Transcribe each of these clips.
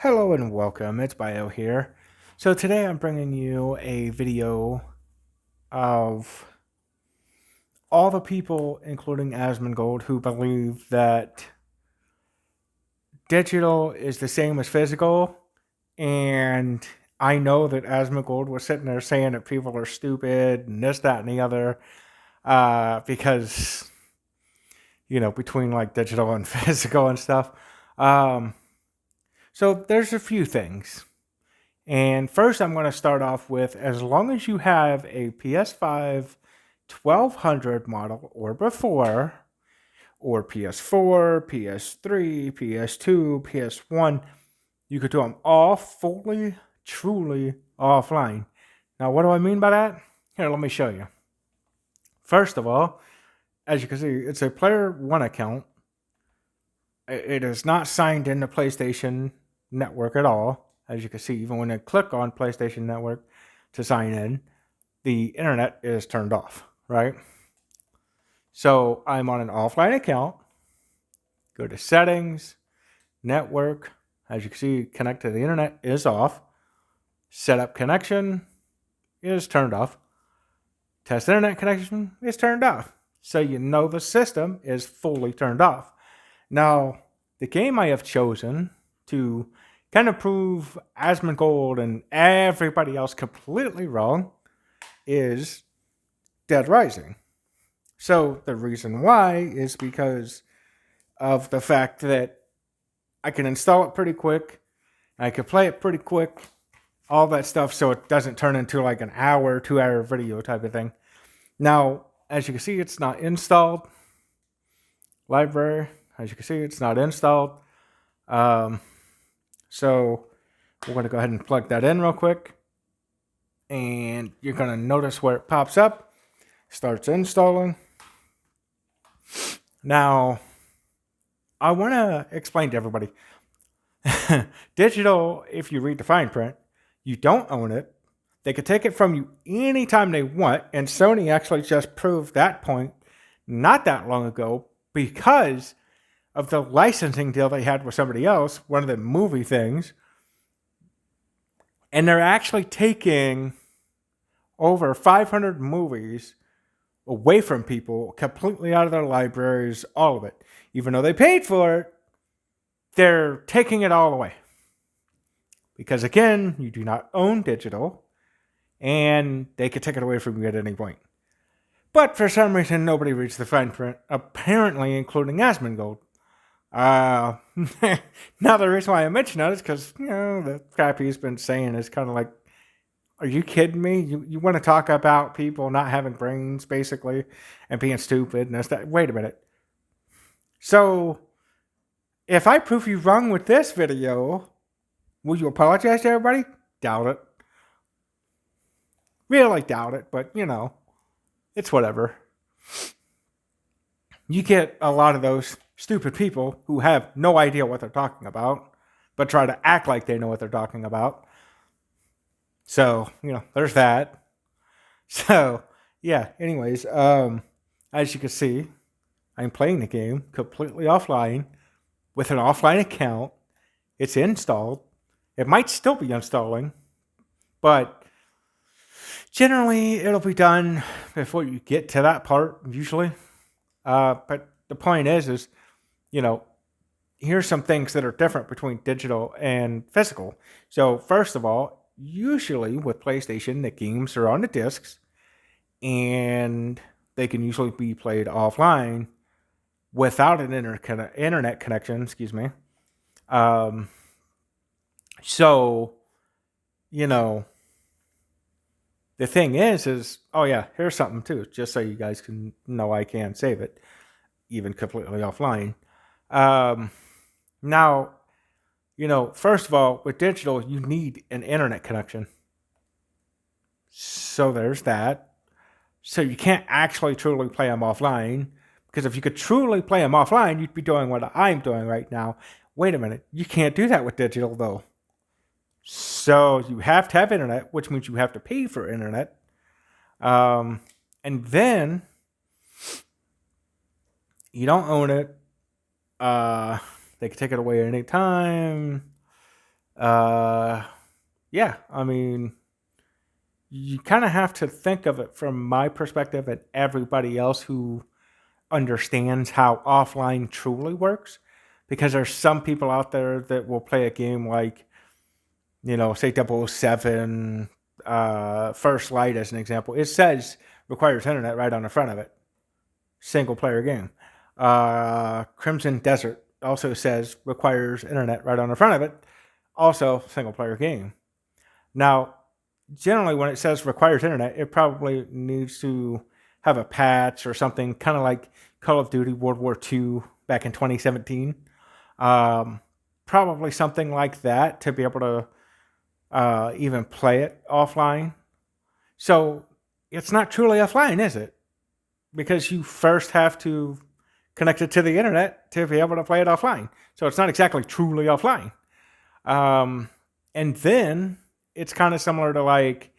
Hello and welcome, it's Bio here. So today I'm bringing you a video of all the people, including Asmongold, who believe that digital is the same as physical. And I know that Asmongold was sitting there saying that people are stupid and this, that, and the other, because, between like digital and physical and stuff. Um, so there's a few things. And first, I'm going to start off with as long as you have a PS5 1200 model or before, or PS4, PS3, PS2, PS1, you could do them all fully, truly offline. Now, what do I mean by that? Here, let me show you. First of all, as you can see, it's a Player One account. It is not signed into PlayStation Network at all. As you can see, even when I click on PlayStation Network to sign in, the internet is turned off, right? So I'm on an offline account. Go to settings, network. As you can see, connect to the internet is off. Setup connection is turned off. Test internet connection is turned off. So you know the system is fully turned off. Now, the game I have chosen to kind of prove Asmongold and everybody else completely wrong is Dead Rising. So the reason why is because of the fact that I can install it pretty quick, I can play it pretty quick, all that stuff, so it doesn't turn into like an hour, 2 hour video type of thing. Now, as you can see, it's not installed. Library, as you can see, it's not installed. So we're going to go ahead and plug that in real quick. And you're going to notice where it pops up, starts installing. Now, I want to explain to everybody. Digital, if you read the fine print, you don't own it. They could take it from you anytime they want. And Sony actually just proved that point not that long ago because of the licensing deal they had with somebody else, one of the movie things. And they're actually taking over 500 movies away from people, completely out of their libraries, all of it. Even though they paid for it, they're taking it all away. Because again, you do not own digital, and they could take it away from you at any point. But for some reason, nobody reads the fine print, apparently including Asmongold. Now, the reason why I mention that is because, the crap he's been saying is kind of like, are you kidding me? You want to talk about people not having brains, basically, and being stupid and that? Wait a minute. So, if I prove you wrong with this video, will you apologize to everybody? Doubt it. Really doubt it, but, it's whatever. You get a lot of those stupid people who have no idea what they're talking about, but try to act like they know what they're talking about. So, there's that. So, yeah, anyways, as you can see, I'm playing the game completely offline with an offline account. It's installed. It might still be installing, but generally it'll be done before you get to that part, usually. But the point is, here's some things that are different between digital and physical. So, first of all, usually with PlayStation, the games are on the discs and they can usually be played offline without an internet connection, excuse me. So, the thing is, oh yeah, here's something too, just so you guys can know I can save it, even completely offline. Now, first of all, with digital, you need an internet connection. So there's that. So you can't actually truly play them offline, because if you could truly play them offline, you'd be doing what I'm doing right now. Wait a minute, you can't do that with digital though. So you have to have internet, which means you have to pay for internet. And then you don't own it. They can take it away at any time. Uh, yeah, I mean, you kind of have to think of it from my perspective and everybody else who understands how offline truly works. Because there's some people out there that will play a game like, say 007, First Light as an example. It says requires internet right on the front of it. Single player game. Crimson Desert also says requires internet right on the front of it. Also single player game. Now, generally when it says requires internet, it probably needs to have a patch or something, kind of like Call of Duty World War II back in 2017. Probably something like that to be able to even play it offline. So it's not truly offline, is it? Because you first have to connect it to the internet to be able to play it offline. So it's not exactly truly offline. And then it's kind of similar to like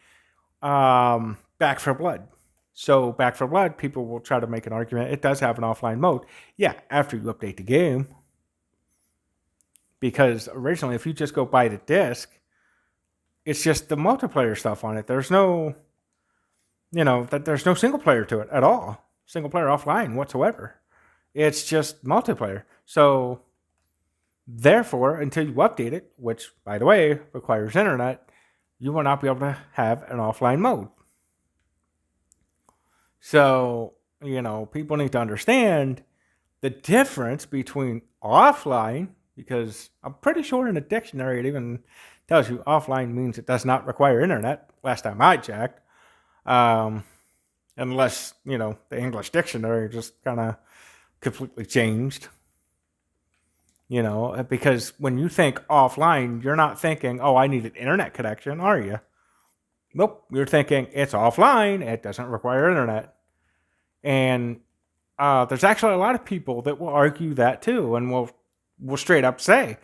Back for Blood. So Back for Blood, people will try to make an argument. It does have an offline mode. Yeah, after you update the game. Because originally, if you just go buy the disc, it's just the multiplayer stuff on it. There's no, there's no single player to it at all. Single player offline whatsoever. It's just multiplayer. So therefore, until you update it, which by the way requires internet, you will not be able to have an offline mode. So, people need to understand the difference between offline, because I'm pretty sure in the dictionary it even tells you offline means it does not require internet, last time I checked. Unless, the English dictionary just kind of completely changed. Because when you think offline, you're not thinking, oh, I need an internet connection, are you? Nope, you're thinking it's offline, it doesn't require internet. And there's actually a lot of people that will argue that too, and will straight up say,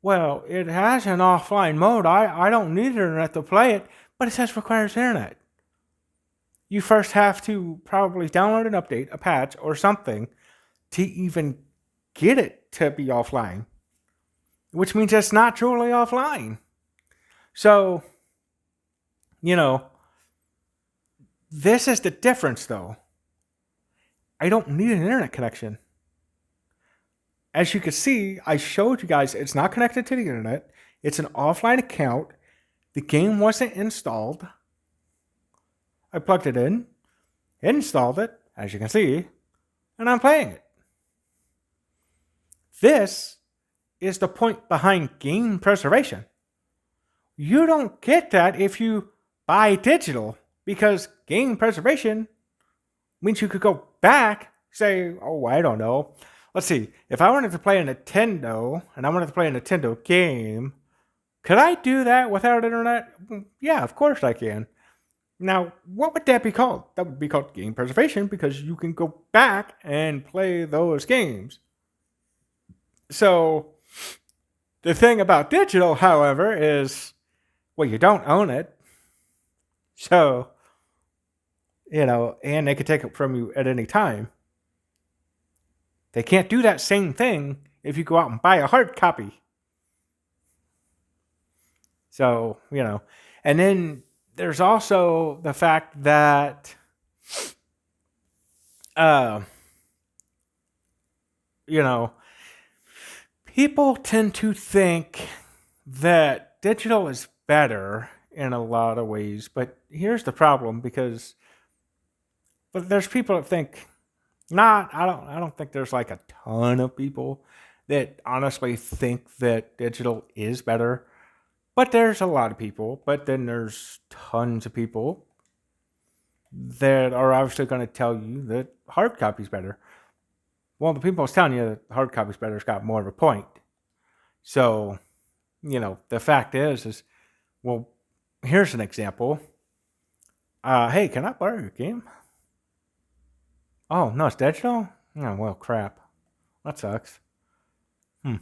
well, it has an offline mode. I don't need internet to play it, but it says requires internet. You first have to probably download an update, a patch, or something to even get it to be offline, which means it's not truly offline. So, this is the difference though. I don't need an internet connection. As you can see, I showed you guys it's not connected to the internet. It's an offline account. The game wasn't installed. I plugged it in, installed it, as you can see, and I'm playing it. This is the point behind game preservation. You don't get that if you buy digital, because game preservation means you could go back, say, oh, I don't know. Let's see, if I wanted to play a Nintendo and I wanted to play a Nintendo game, could I do that without internet? Yeah, of course I can. Now, what would that be called? That would be called game preservation, because you can go back and play those games. So, the thing about digital, however, is, well, you don't own it. So, and they could take it from you at any time. They can't do that same thing if you go out and buy a hard copy. So, and then there's also the fact that, people tend to think that digital is better in a lot of ways, but here's the problem, because there's people that think I don't think there's like a ton of people that honestly think that digital is better. But there's a lot of people, but then there's tons of people that are obviously going to tell you that hard copy's better. Well, the people that's telling you that hard copy's better has got more of a point. So, the fact is, well, here's an example. Hey, can I borrow your game? Oh, no, it's digital? Oh, well, crap. That sucks. Well,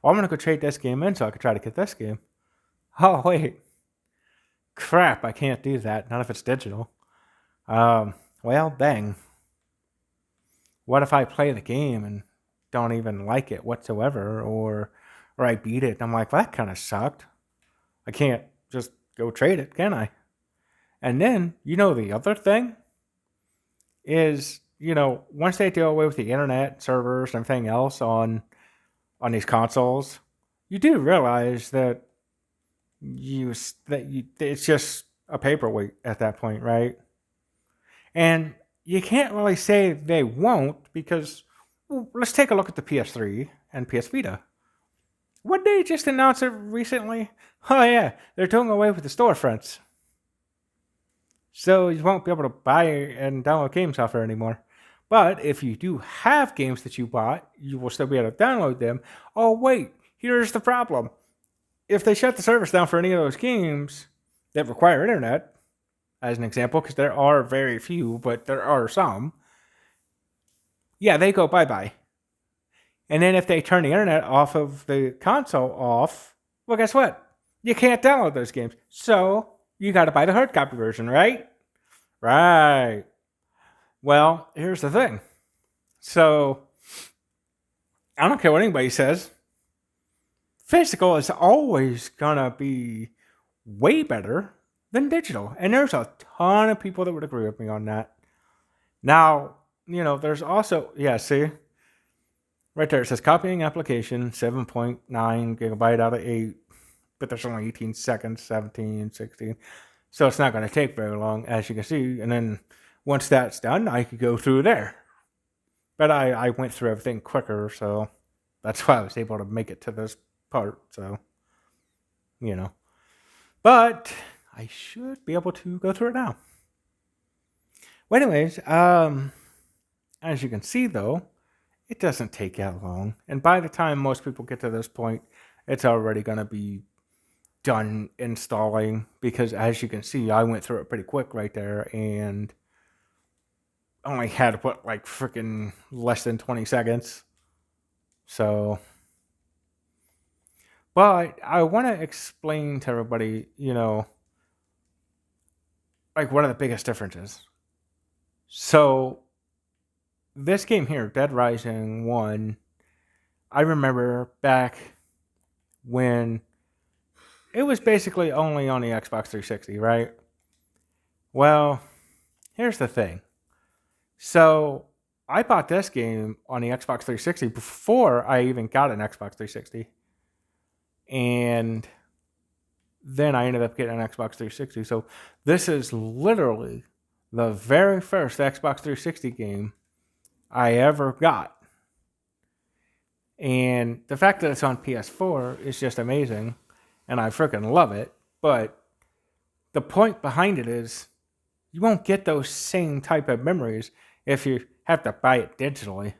I'm going to go trade this game in so I can try to get this game. Oh, wait. Crap, I can't do that. Not if it's digital. Well, dang. What if I play the game and don't even like it whatsoever, or or I beat it. And I'm like, well, that kind of sucked. I can't just go trade it, can I? And then, the other thing is, once they do away with the internet servers and everything else on these consoles, you do realize that it's just a paperweight at that point, right? And you can't really say they won't because let's take a look at the PS3 and PS Vita. What they just announced it recently? Oh yeah, they're doing away with the storefronts. So you won't be able to buy and download game software anymore. But if you do have games that you bought, you will still be able to download them. Oh wait, here's the problem. If they shut the service down for any of those games that require internet, as an example, because there are very few, but there are some, yeah, they go bye-bye. And then if they turn the internet off of the console off, well, guess what? You can't download those games. So you got to buy the hard copy version, right? Right. Well, here's the thing. So I don't care what anybody says. Physical is always going to be way better than digital. And there's a ton of people that would agree with me on that. Now, there's also, see, right there it says copying application 7.9 gigabyte out of 8, but there's only 18 seconds, 17, 16. So it's not going to take very long, as you can see. And then once that's done, I could go through there. But I went through everything quicker, so that's why I was able to make it to this part. So, But I should be able to go through it now. Well, anyways, as you can see, though, it doesn't take that long. And by the time most people get to this point, it's already going to be done installing. Because as you can see, I went through it pretty quick right there. And only had to put like freaking less than 20 seconds. So, but I want to explain to everybody, like one of the biggest differences. So, this game here, Dead Rising 1, I remember back when it was basically only on the Xbox 360, right? Well, here's the thing. So, I bought this game on the Xbox 360 before I even got an Xbox 360. And then I ended up getting an Xbox 360. So, this is literally the very first Xbox 360 game I ever got. And the fact that it's on PS4 is just amazing. And I freaking love it. But the point behind it is you won't get those same type of memories if you have to buy it digitally.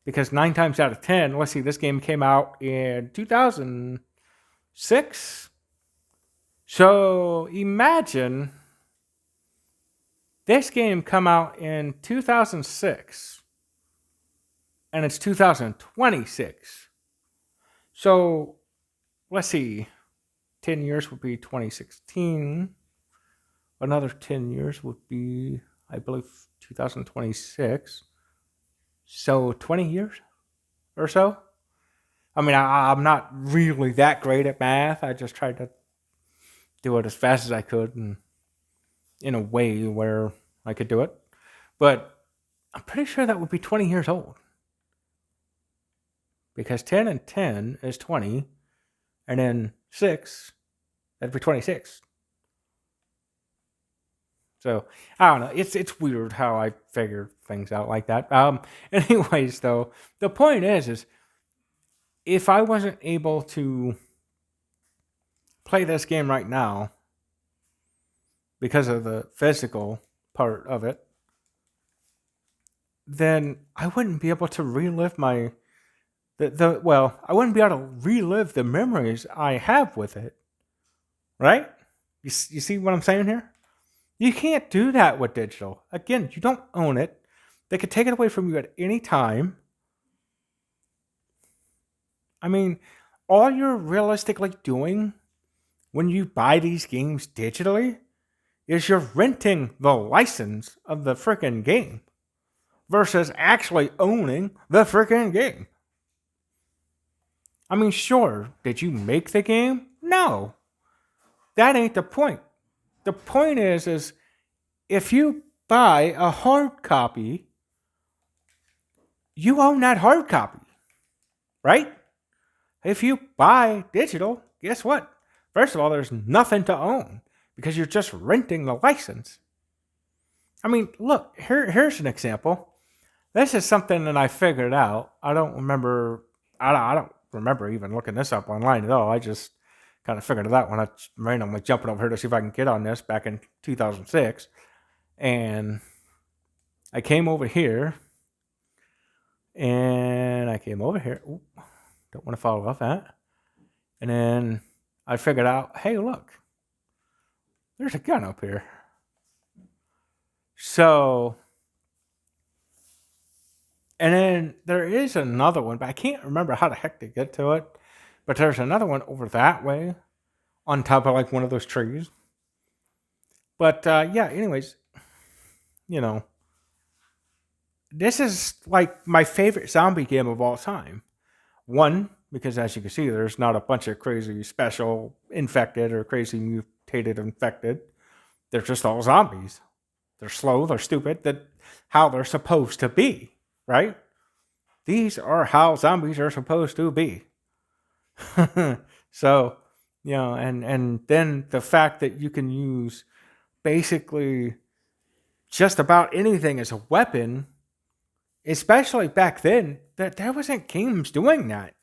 Because 9 times out of 10, let's see, this game came out in 2006. So imagine this game come out in 2006. And it's 2026. So, let's see. 10 years would be 2016. Another 10 years would be, I believe, 2026. So, 20 years or so. I mean, I'm not really that great at math. I just tried to do it as fast as I could and in a way where I could do it. But I'm pretty sure that would be 20 years old. Because 10 and 10 is 20, and then 6, that'd be 26. So, I don't know. It's weird how I figure things out like that. Anyways, though, the point is if I wasn't able to play this game right now because of the physical part of it, then I wouldn't be able to relive I wouldn't be able to relive the memories I have with it. Right? You see what I'm saying here? You can't do that with digital. Again, you don't own it. They could take it away from you at any time. I mean, all you're realistically doing when you buy these games digitally is you're renting the license of the freaking game versus actually owning the freaking game. I mean, sure, did you make the game? No, that ain't the point. The point is if you buy a hard copy, you own that hard copy, right? If you buy digital, guess what? First of all, there's nothing to own because you're just renting the license. I mean, look, here's an example. This is something that I figured out. I don't remember. I don't remember even looking this up online at all. I just kind of figured it out when I randomly jumping over here to see if I can get on this back in 2006, and I came over here, and I came over here. Ooh, don't want to follow off that, and then I figured out, hey, look, there's a gun up here. So, and then there is another one, but I can't remember how the heck to get to it. But there's another one over that way on top of like one of those trees. But yeah, anyways, you know, this is like my favorite zombie game of all time. One, because as you can see, there's not a bunch of crazy special infected or crazy mutated infected. They're just all zombies. They're slow, they're stupid, that's how they're supposed to be, right? These are how zombies are supposed to be. So, and then the fact that you can use basically just about anything as a weapon, especially back then, that there wasn't games doing that.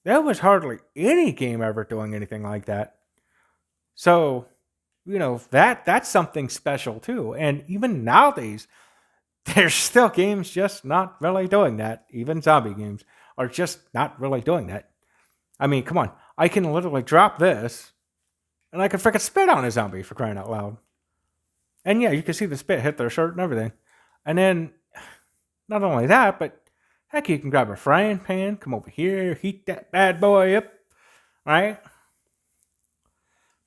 There was hardly any game ever doing anything like that. So, that's something special too. And even nowadays, there's still games just not really doing that. Even zombie games are just not really doing that. I mean, come on. I can literally drop this and I can freaking spit on a zombie, for crying out loud. And yeah, you can see the spit hit their shirt and everything. And then, not only that, but heck, you can grab a frying pan, come over here, heat that bad boy up, right?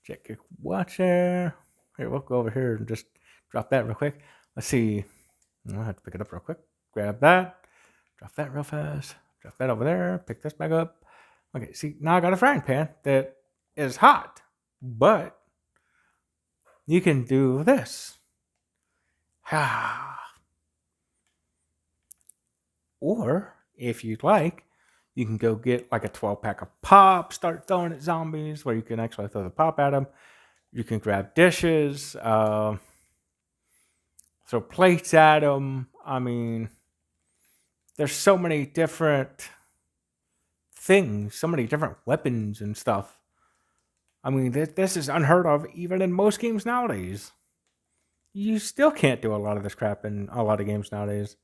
Check your watch there. Here, we'll go over here and just drop that real quick. Let's see. I'll have to pick it up real quick. Grab that. Drop that real fast. Drop that over there. Pick this back up. Okay, see, now I got a frying pan that is hot. But you can do this. Or, if you'd like, you can go get like a 12-pack of pop, start throwing at zombies, where you can actually throw the pop at them. You can grab dishes, throw plates at them. I mean, there's so many different things, so many different weapons and stuff. I mean, this is unheard of even in most games nowadays. You still can't do a lot of this crap in a lot of games nowadays.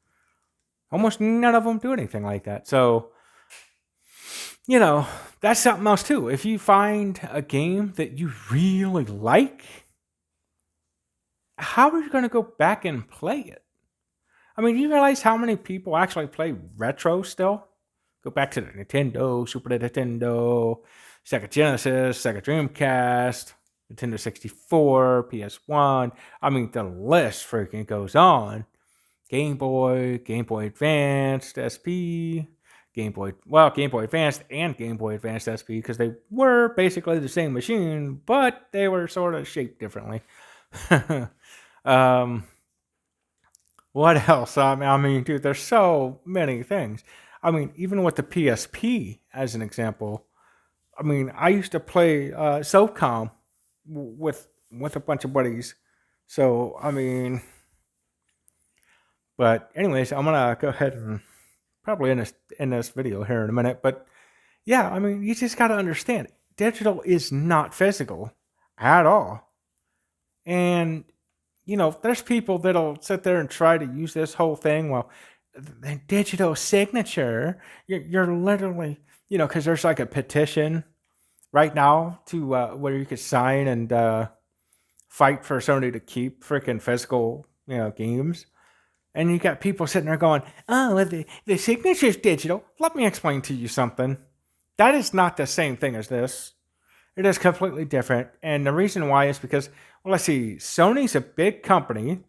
Almost none of them do anything like that. So, that's something else too. If you find a game that you really like, how are you going to go back and play it? I mean, you realize how many people actually play retro still? Go back to the Nintendo, Super Nintendo, Sega Genesis, Sega Dreamcast, Nintendo 64, PS1. I mean, the list freaking goes on. Game Boy Advanced SP, Game Boy Advanced and Game Boy Advanced SP, because they were basically the same machine, but they were sort of shaped differently. What else? I mean, dude, there's so many things. I mean, even with the PSP, as an example, I mean, I used to play SOCOM with a bunch of buddies. So, I mean, but anyways, I'm gonna go ahead and probably end this video here in a minute. But yeah, I mean, you just gotta understand, digital is not physical at all. And there's people that'll sit there and try to use this whole thing. Well, the digital signature, you're literally, because there's like a petition right now to where you could sign and fight for Sony to keep freaking physical, games. And you got people sitting there going, oh, well, the signature's digital. Let me explain to you something. That is not the same thing as this. It is completely different. And the reason why is because, well, let's see, Sony's a big company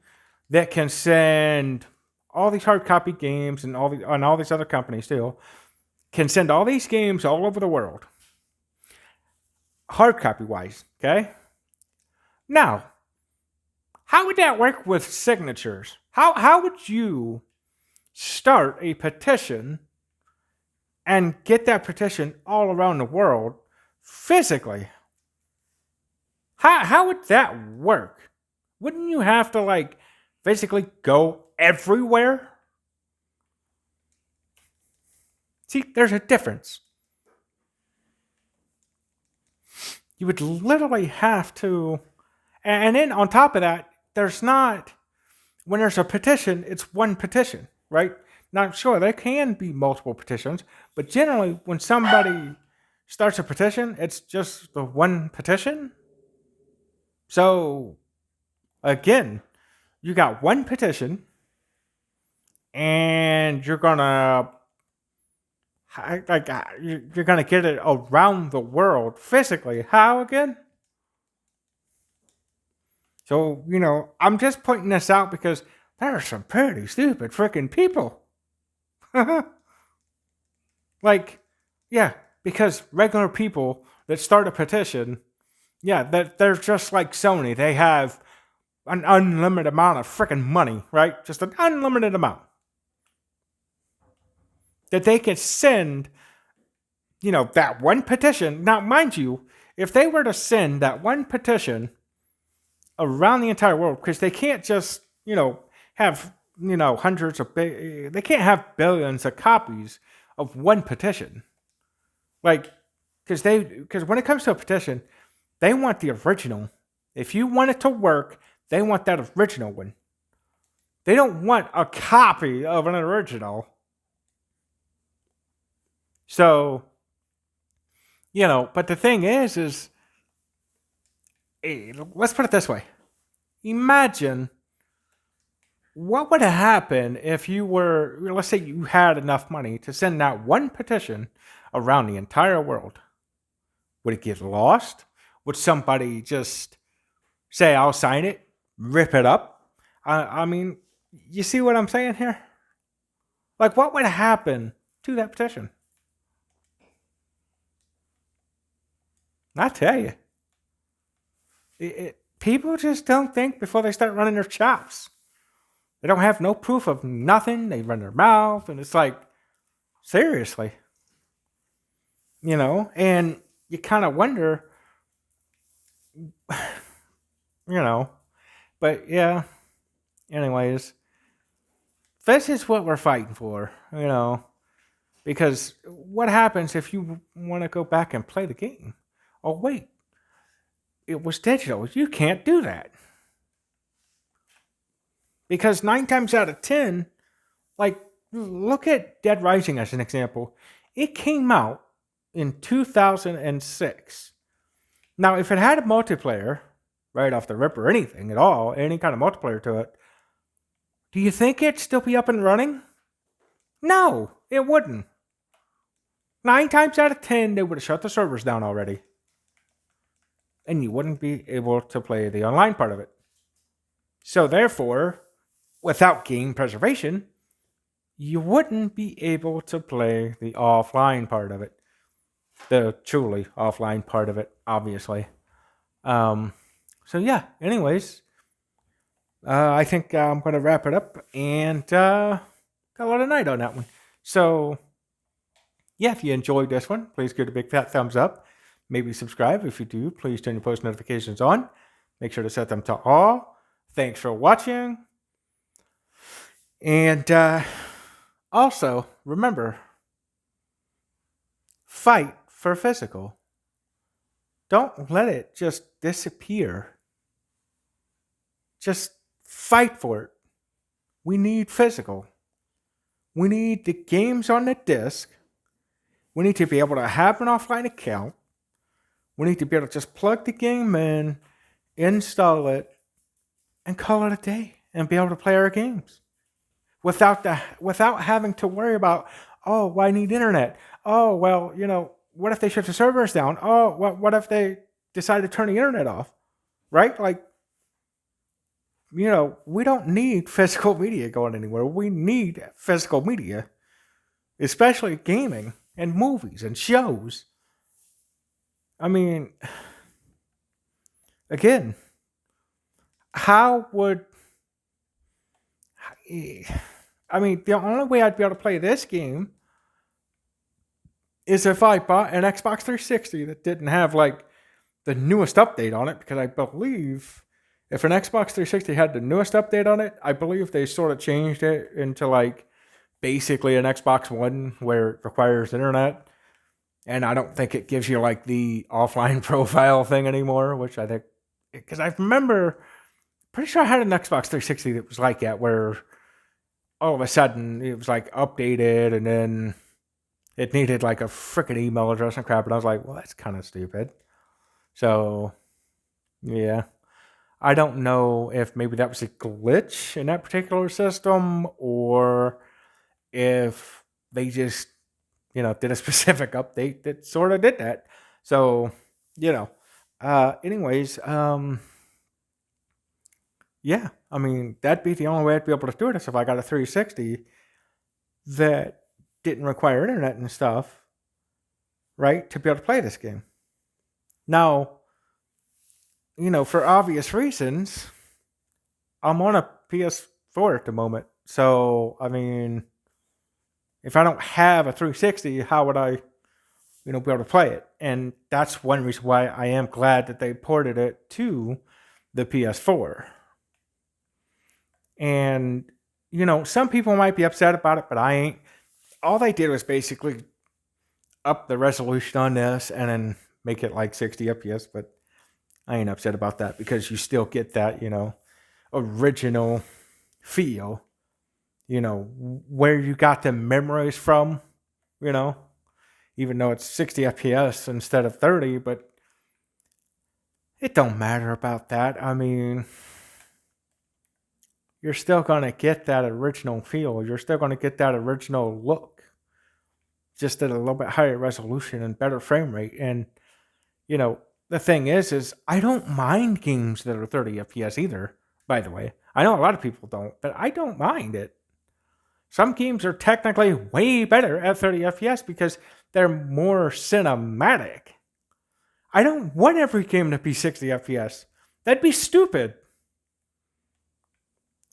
that can send all these hard copy games and all these other companies too, can send all these games all over the world, hard copy wise, okay? Now, how would that work with signatures? How would you start a petition and get that petition all around the world physically? How would that work? Wouldn't you have to like basically go everywhere? See, there's a difference. You would literally have to, and then on top of that, there's not, when there's a petition, it's one petition, right? Now, sure, there can be multiple petitions, but generally, when somebody starts a petition, it's just the one petition. So, again, you got one petition, and you're gonna you're gonna get it around the world physically. How again? So, I'm just pointing this out because there are some pretty stupid freaking people. Like, yeah, because regular people that start a petition, yeah, that they're just like Sony. They have an unlimited amount of freaking money, right? Just an unlimited amount that they can send, that one petition. Now, mind you, if they were to send that one petition around the entire world, because they can't just, have, hundreds of, they can't have billions of copies of one petition. Like, because when it comes to a petition, they want the original. If you want it to work, they want that original one. They don't want a copy of an original. So, but the thing is, let's put it this way. Imagine what would happen if you were, let's say you had enough money to send that one petition around the entire world. Would it get lost? Would somebody just say, I'll sign it, rip it up? I mean, you see what I'm saying here? Like, what would happen to that petition? I tell you, people just don't think before they start running their chops. They don't have no proof of nothing. They run their mouth, and it's like, seriously. And you kind of wonder, but yeah, anyways, this is what we're fighting for, because what happens if you want to go back and play the game? Oh, wait, it was digital. You can't do that. Because 9 times out of 10, like, look at Dead Rising as an example. It came out in 2006. Now, if it had a multiplayer right off the rip or anything at all, any kind of multiplayer to it, do you think it'd still be up and running? No, it wouldn't. 9 times out of 10, they would have shut the servers down already. And you wouldn't be able to play the online part of it. So therefore, without game preservation, you wouldn't be able to play the offline part of it. The truly offline part of it, obviously. So yeah, anyways, I think I'm going to wrap it up and call it a night on that one. So yeah, if you enjoyed this one, please give it a big fat thumbs up. Maybe subscribe. If you do, please turn your post notifications on. Make sure to set them to all. Thanks for watching. And also, remember, fight for physical. Don't let it just disappear. Just fight for it. We need physical. We need the games on the disc. We need to be able to have an offline account. We need to be able to just plug the game in, install it, and call it a day and be able to play our games without having to worry about, oh, well, I need internet. Oh, well, what if they shut the servers down? Oh, what if they decide to turn the internet off? Right? Like, we don't need physical media going anywhere. We need physical media, especially gaming. and movies and shows. I mean, again, how would I mean, the only way I'd be able to play this game is if I bought an Xbox 360 that didn't have like the newest update on it, because I believe if an Xbox 360 had the newest update on it, I believe they sort of changed it into like basically an Xbox One where it requires internet. And I don't think it gives you like the offline profile thing anymore, which I think, because I remember, pretty sure I had an Xbox 360 that was like that, where all of a sudden it was like updated and then it needed like a freaking email address and crap. And I was like, well, that's kind of stupid. So, yeah. I don't know if maybe that was a glitch in that particular system or if they just, did a specific update that sort of did that. So, you know, anyways, yeah, I mean, that'd be the only way I'd be able to do it is if I got a 360 that didn't require internet and stuff, right, to be able to play this game. Now, for obvious reasons, I'm on a PS4 at the moment. So, I mean, if I don't have a 360, how would I, be able to play it? And that's one reason why I am glad that they ported it to the PS4. And, some people might be upset about it, but I ain't. All they did was basically up the resolution on this and then make it like 60 FPS, but I ain't upset about that because you still get that, original feel, where you got the memories from, even though it's 60 FPS instead of 30, but it don't matter about that. I mean, you're still going to get that original feel. You're still going to get that original look, just at a little bit higher resolution and better frame rate. And, the thing is I don't mind games that are 30 FPS either, by the way. I know a lot of people don't, but I don't mind it. Some games are technically way better at 30 FPS because they're more cinematic. I don't want every game to be 60 FPS. That'd be stupid.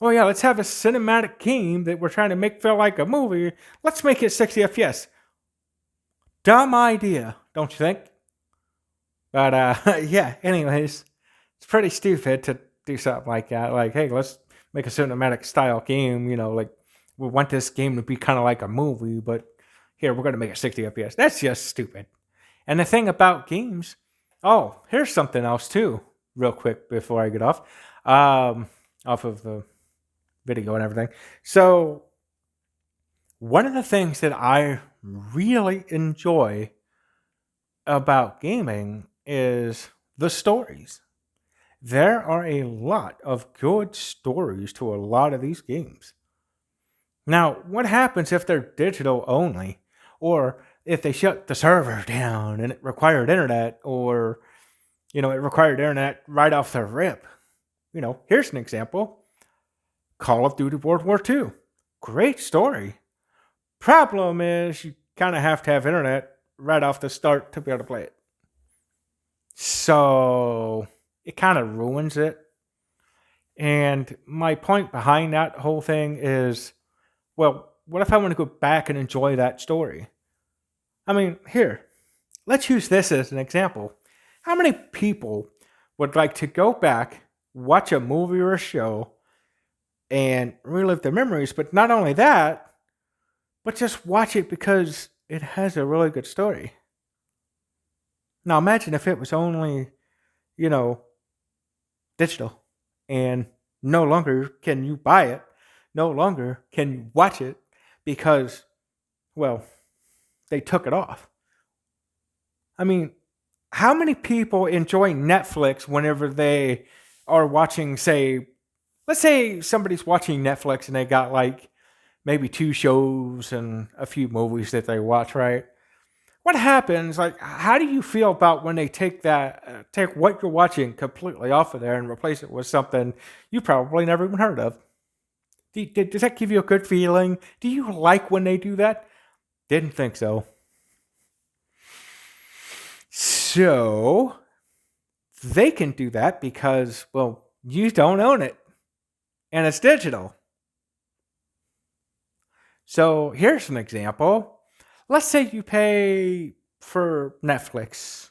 Oh yeah, let's have a cinematic game that we're trying to make feel like a movie. Let's make it 60 FPS. Dumb idea, don't you think? But yeah, anyways, it's pretty stupid to do something like that. Like, hey, let's make a cinematic style game, like we want this game to be kind of like a movie, but here we're going to make it 60 FPS. That's just stupid. And the thing about games, here's something else too, real quick before I get off of the video and everything. So, one of the things that I really enjoy about gaming is the stories. There are a lot of good stories to a lot of these games. Now, what happens if they're digital only? Or if they shut the server down and it required internet, or, it required internet right off the rip? Here's an example. Call of Duty World War II. Great story. Problem is you kind of have to have internet right off the start to be able to play it. So it kind of ruins it. And my point behind that whole thing is, well, what if I want to go back and enjoy that story? I mean, here, let's use this as an example. How many people would like to go back, watch a movie or a show, and relive the memories? But not only that, but just watch it because it has a really good story. Now imagine if it was only, digital, and no longer can you buy it, no longer can you watch it because, well, they took it off. I mean, how many people enjoy Netflix whenever they are watching, say, let's say somebody's watching Netflix and they got like maybe 2 shows and a few movies that they watch, right? What happens? Like, how do you feel about when they take take what you're watching completely off of there and replace it with something you probably never even heard of? Does that give you a good feeling? Do you like when they do that? Didn't think so. So they can do that because, well, you don't own it and it's digital. So here's an example. Let's say you pay for Netflix.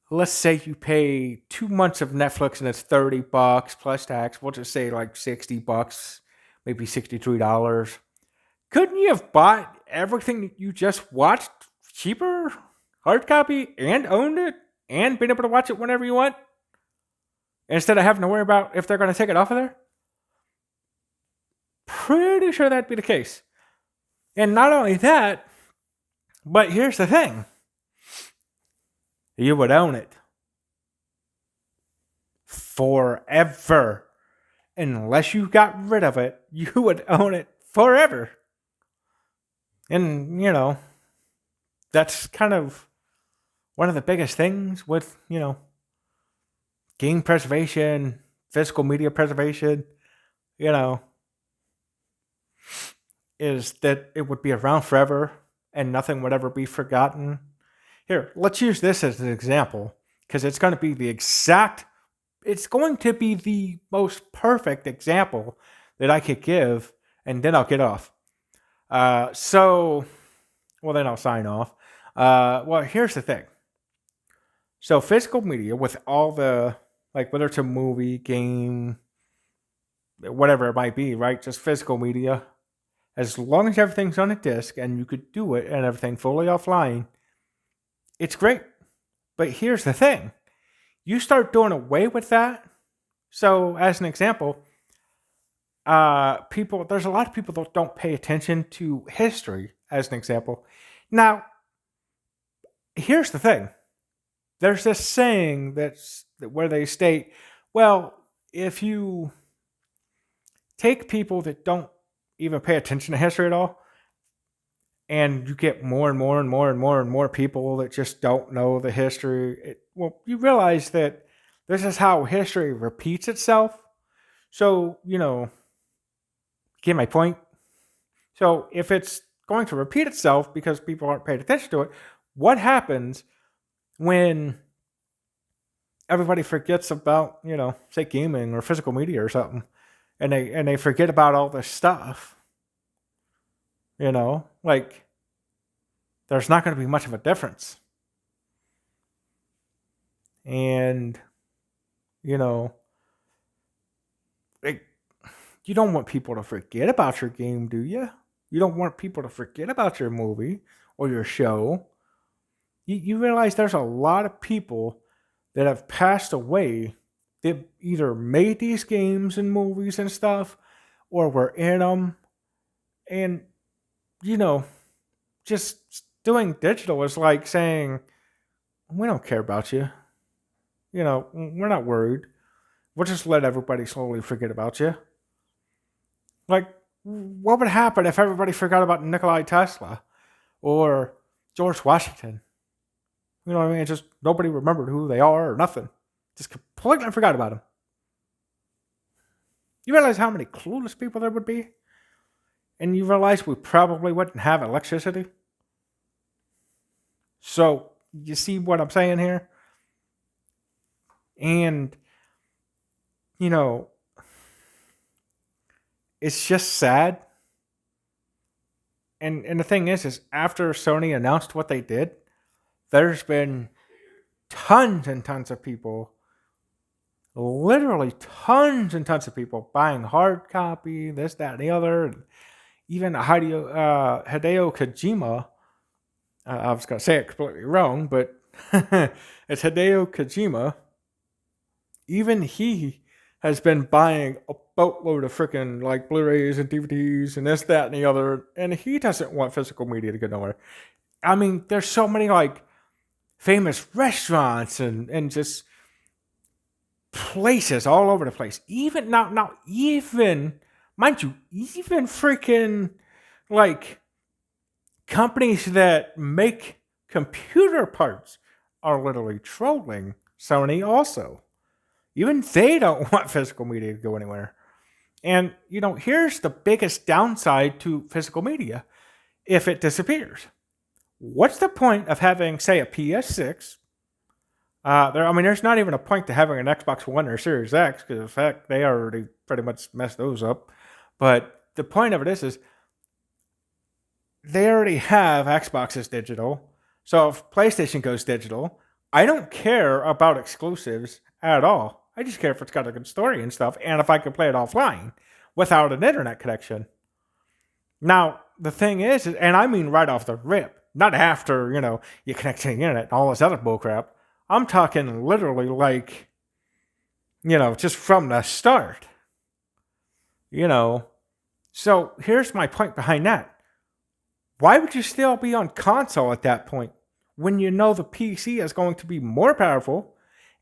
Let's say you pay 2 months of Netflix and it's $30 plus tax. We'll just say like $60, maybe $63. Couldn't you have bought everything that you just watched cheaper, hard copy, and owned it, and been able to watch it whenever you want, instead of having to worry about if they're going to take it off of there? Pretty sure that'd be the case. And not only that, but here's the thing. You would own it forever. Unless you got rid of it, you would own it forever. And, that's kind of one of the biggest things with, game preservation, physical media preservation, is that it would be around forever and nothing would ever be forgotten. Here, let's use this as an example because it's going to be the most perfect example that I could give, and then I'll get off. Then I'll sign off. Here's the thing. So physical media with all the, whether it's a movie, game, whatever it might be, right? Just physical media. As long as everything's on a disc and you could do it and everything fully offline, it's great. But here's the thing. You start doing away with that. So as an example, there's a lot of people that don't pay attention to history, as an example. Now, here's the thing. There's this saying where they state, well, if you take people that don't even pay attention to history at all, and you get more and more and more and more and more people that just don't know the history, you realize that this is how history repeats itself. So, get my point? So if it's going to repeat itself because people aren't paying attention to it, what happens when everybody forgets about, say gaming or physical media or something, and they forget about all this stuff? There's not going to be much of a difference. And, you don't want people to forget about your game, do you? You don't want people to forget about your movie or your show. You realize there's a lot of people that have passed away that either made these games and movies and stuff or were in them. And, just doing digital is like saying, we don't care about you. We're not worried. We'll just let everybody slowly forget about you. What would happen if everybody forgot about Nikola Tesla or George Washington? You know what I mean? Just nobody remembered who they are or nothing. Just completely forgot about them. You realize how many clueless people there would be? And you realize we probably wouldn't have electricity? So, you see what I'm saying here? And, it's just sad. And the thing is after Sony announced what they did, there's been tons and tons of people, literally tons and tons of people buying hard copy, this, that, and the other. And even Hideo Kojima, I was going to say it completely wrong, but it's Hideo Kojima. Even he has been buying a boatload of freaking Blu-rays and DVDs and this, that, and the other, and he doesn't want physical media to go nowhere. I mean, there's so many famous restaurants and just places all over the place. Even now, even mind you, even freaking companies that make computer parts are literally trolling Sony also. Even they don't want physical media to go anywhere. And, here's the biggest downside to physical media. If it disappears, what's the point of having, say, a PS6 I mean, there's not even a point to having an Xbox One or Series X because, in fact, they already pretty much messed those up. But the point of it is they already have Xboxes digital. So if PlayStation goes digital, I don't care about exclusives at all. I just care if it's got a good story and stuff, and if I can play it offline without an internet connection. Now, the thing is, and I mean right off the rip, not after, you connect to the internet and all this other bullcrap. I'm talking literally like, just from the start. So here's my point behind that. Why would you still be on console at that point when you know the PC is going to be more powerful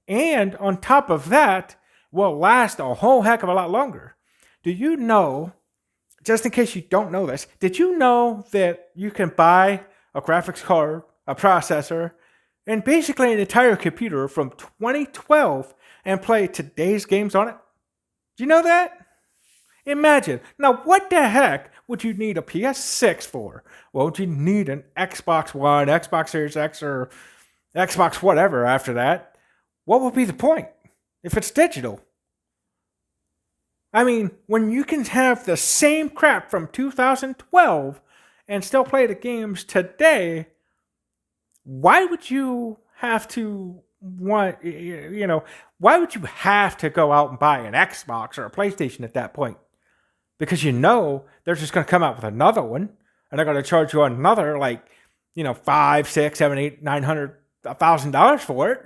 and on top of that will last a whole heck of a lot longer? Do you know, just in case you don't know this, did you know that you can buy a graphics card, a processor, and basically an entire computer from 2012 and play today's games on it? Do you know that? Imagine. Now, what the heck would you need a PS6 for? Well, would you need an Xbox One, Xbox Series X, or Xbox whatever after that? What would be the point if it's digital? I mean, when you can have the same crap from 2012 and still play the games today, why would you have to why would you have to go out and buy an Xbox or a PlayStation at that point? Because they're just going to come out with another one and they're going to charge you another $5, 6, 7, 8, 900, $1,000 for it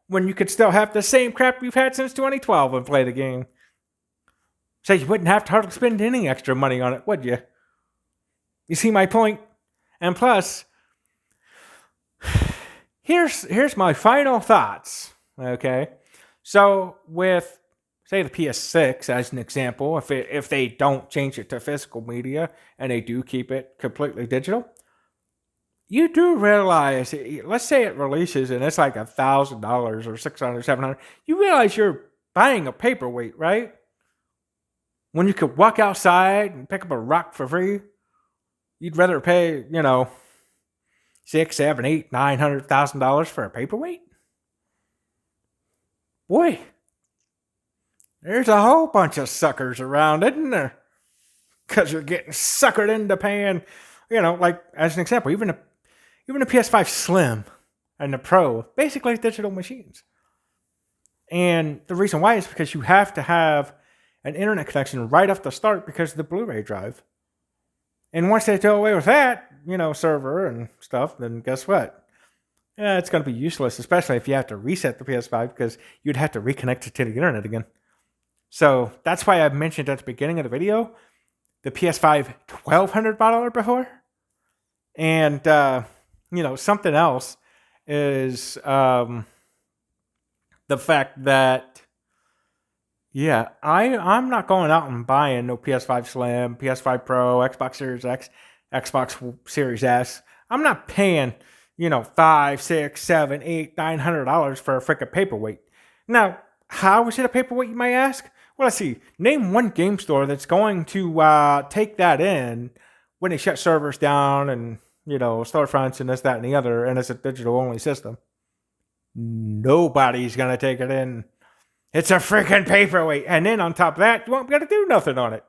when you could still have the same crap you've had since 2012 and play the game. So you wouldn't have to hardly spend any extra money on it, would you? You see my point? And plus, here's my final thoughts, okay? So with, say, the PS6 as an example, if they don't change it to physical media and they do keep it completely digital, you do realize, let's say it releases and it's like $1,000 or $600, $700, you realize you're buying a paperweight, right? When you could walk outside and pick up a rock for free, you'd rather pay, $6, $7, $8, $900,000 for a paperweight? Boy, there's a whole bunch of suckers around, isn't there? Because you're getting suckered into paying, like as an example, even the PS5 Slim and the Pro, basically digital machines. And the reason why is because you have to have an internet connection right off the start because of the Blu-ray drive. And once they do away with that, server and stuff, then guess what? Yeah, it's going to be useless, especially if you have to reset the PS5 because you'd have to reconnect it to the internet again. So that's why I mentioned at the beginning of the video the PS5 $1,200 before. And, something else is the fact that, I'm not going out and buying no PS5 Slim, PS5 Pro, Xbox Series X, Xbox Series S. I'm not paying, $5, $6, $7, $8, $900 for a freaking paperweight. Now, how is it a paperweight, you might ask? Well, let's see. Name one game store that's going to take that in when they shut servers down and, storefronts and this, that, and the other, and it's a digital-only system. Nobody's going to take it in. It's a freaking paperweight. And then on top of that, you won't be able to do nothing on it.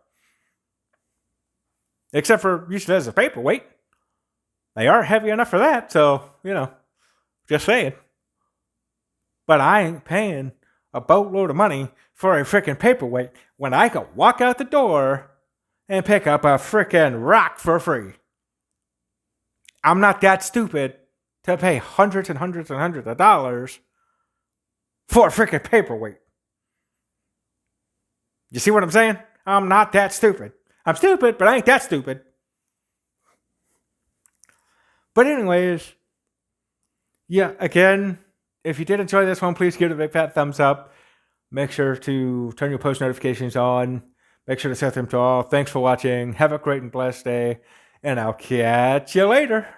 Except for use it as a paperweight. They are heavy enough for that, so, just saying. But I ain't paying a boatload of money for a freaking paperweight when I could walk out the door and pick up a freaking rock for free. I'm not that stupid to pay hundreds and hundreds and hundreds of dollars for a freaking paperweight. You see what I'm saying? I'm not that stupid. I'm stupid, but I ain't that stupid. But anyways, again, if you did enjoy this one, please give it a big fat thumbs up. Make sure to turn your post notifications on. Make sure to set them to all. Thanks for watching. Have a great and blessed day. And I'll catch you later.